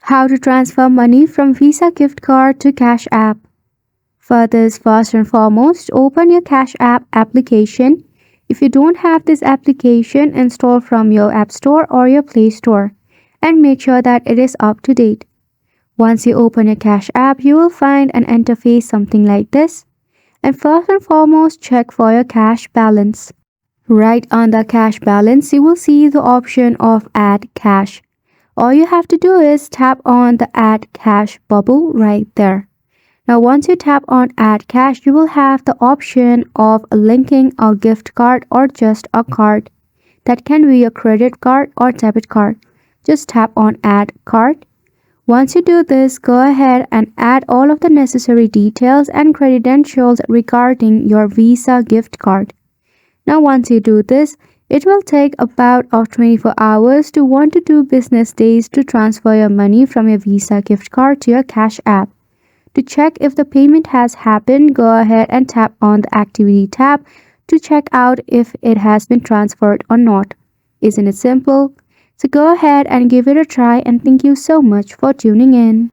How to transfer money from Visa gift card to Cash App. For this, first and foremost, open your Cash App application. If you don't have this application, install from your App Store or your Play Store and make sure that it is up to date. Once you open your Cash App, you will find an interface something like this. And first and foremost, check for your cash balance. Right on the cash balance, you will see the option of Add Cash. All you have to do is tap on the Add Cash bubble right there. Now once you tap on Add Cash, you will have the option of linking a gift card or just a card. That can be a credit card or debit card. Just tap on Add Card. Once you do this, go ahead and add all of the necessary details and credentials regarding your Visa gift card. Now once you do this, it will take about 24 hours to 1 to 2 business days to transfer your money from your Visa gift card to your Cash App. To check if the payment has happened, go ahead and tap on the Activity tab to check out if it has been transferred or not. Isn't it simple? So go ahead and give it a try, and thank you so much for tuning in.